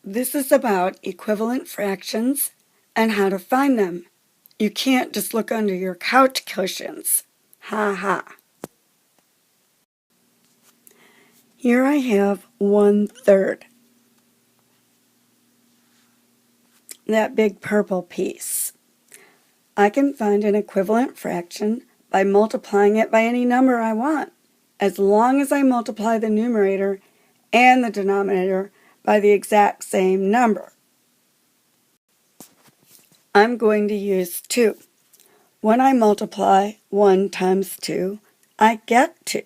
This is about equivalent fractions and how to find them. You can't just look under your couch cushions. Ha ha. Here I have 1/3. That big purple piece. I can find an equivalent fraction by multiplying it by any number I want, as long as I multiply the numerator and the denominator by the exact same number. I'm going to use 2. When I multiply 1 times 2, I get 2.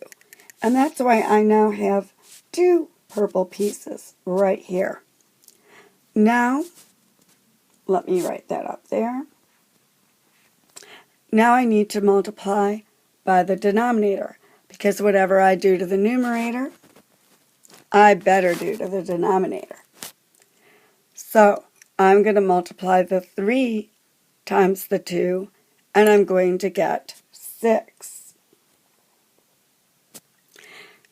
And that's why I now have 2 purple pieces right here. Now, let me write that up there. Now I need to multiply by the denominator, because whatever I do to the numerator, I better do to the denominator. So I'm going to multiply the 3 times the 2, and I'm going to get 6.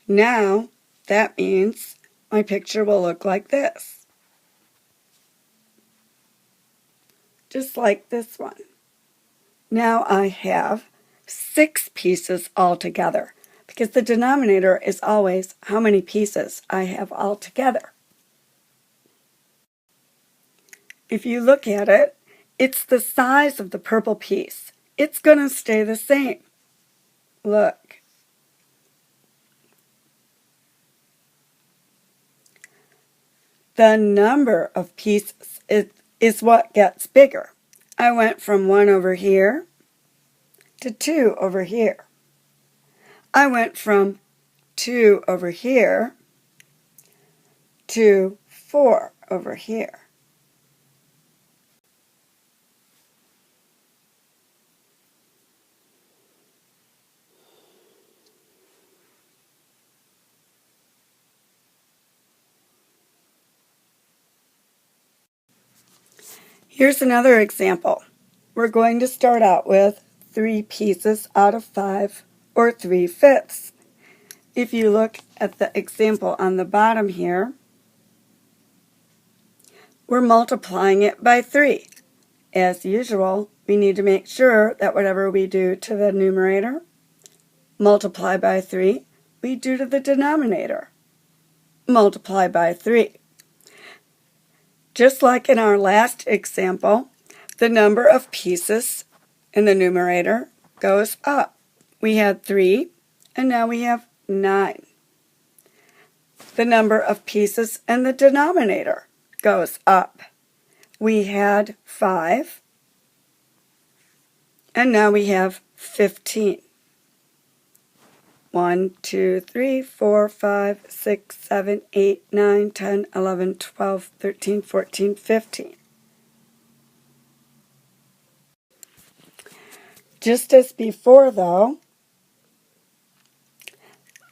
Now, that means my picture will look like this. Just like this one. Now I have 6 pieces altogether, because the denominator is always how many pieces I have altogether. If you look at it, it's the size of the purple piece. It's going to stay the same. Look. The number of pieces is what gets bigger. I went from 1 over here to 2 over here. I went from 2 over here to 4 over here. Here's another example. We're going to start out with 3 pieces out of 5, or 3/5. If you look at the example on the bottom here, we're multiplying it by 3. As usual, we need to make sure that whatever we do to the numerator, multiply by 3, we do to the denominator, multiply by 3. Just like in our last example, the number of pieces in the numerator goes up. We had 3, and now we have 9. The number of pieces in the denominator goes up. We had 5, and now we have 15. 1, 2, 3, 4, 5, 6, 7, 8, 9, 10, 11, 12, 13, 14, 15. Just as before, though,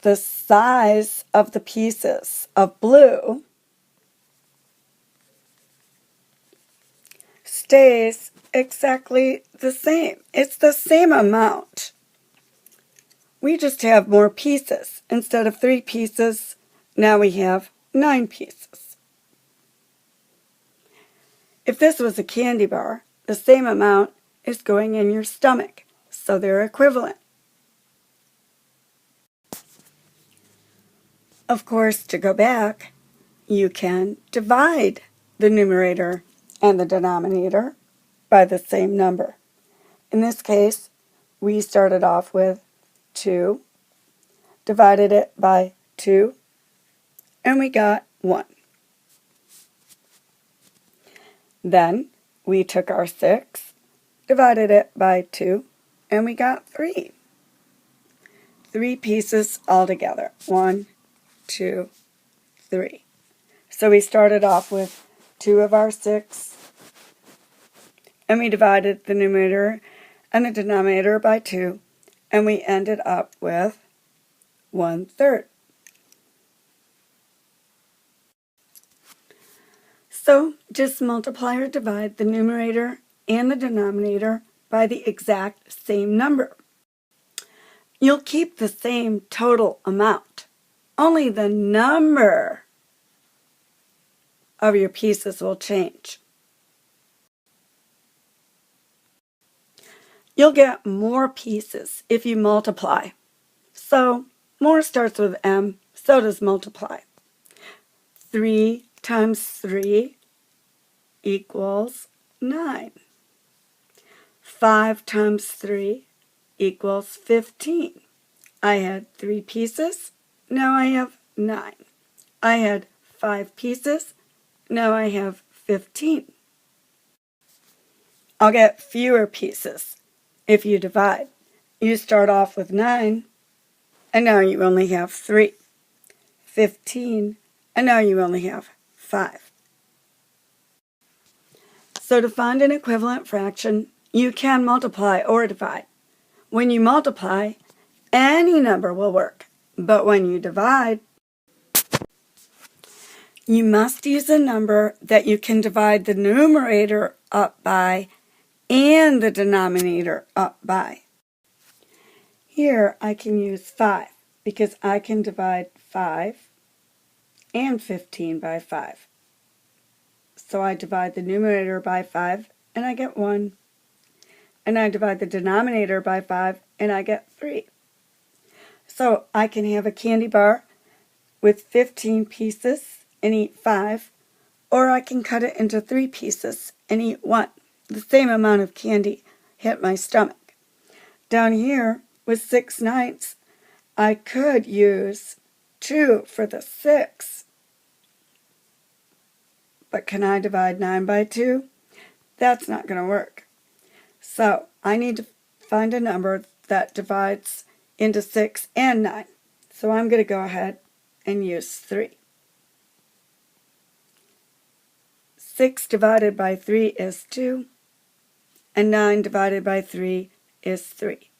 the size of the pieces of blue stays exactly the same. It's the same amount. We just have more pieces. Instead of 3 pieces, now we have 9 pieces. If this was a candy bar, the same amount is going in your stomach, so they're equivalent. Of course, to go back, you can divide the numerator and the denominator by the same number. In this case, we started off with 2, divided it by 2, and we got 1. Then we took our 6, divided it by 2, and we got 3. 3 pieces altogether. 1, 2, 3. So we started off with 2 of our 6, and we divided the numerator and the denominator by 2, and we ended up with 1/3. So just multiply or divide the numerator and the denominator by the exact same number. You'll keep the same total amount. Only the number of your pieces will change. You'll get more pieces if you multiply. So, more starts with M, so does multiply. 3 times 3 equals 9. 5 times 3 equals 15. I had 3 pieces, now I have 9. I had 5 pieces, now I have 15. I'll get fewer pieces if you divide. You start off with 9, and now you only have 3. 15, and now you only have 5. So to find an equivalent fraction, you can multiply or divide. When you multiply, any number will work. But when you divide, you must use a number that you can divide the numerator up by and the denominator up by. Here I can use 5 because I can divide 5 and 15 by 5. So I divide the numerator by 5 and I get 1. And I divide the denominator by 5 and I get 3. So I can have a candy bar with 15 pieces and eat 5, or I can cut it into 3 pieces and eat 1. The same amount of candy hit my stomach. Down here with 6/9, I could use 2 for the 6. But can I divide 9 by 2? That's not going to work. So I need to find a number that divides into 6 and 9. So I'm going to go ahead and use 3. 6 divided by 3 is 2, and 9 divided by 3 is 3.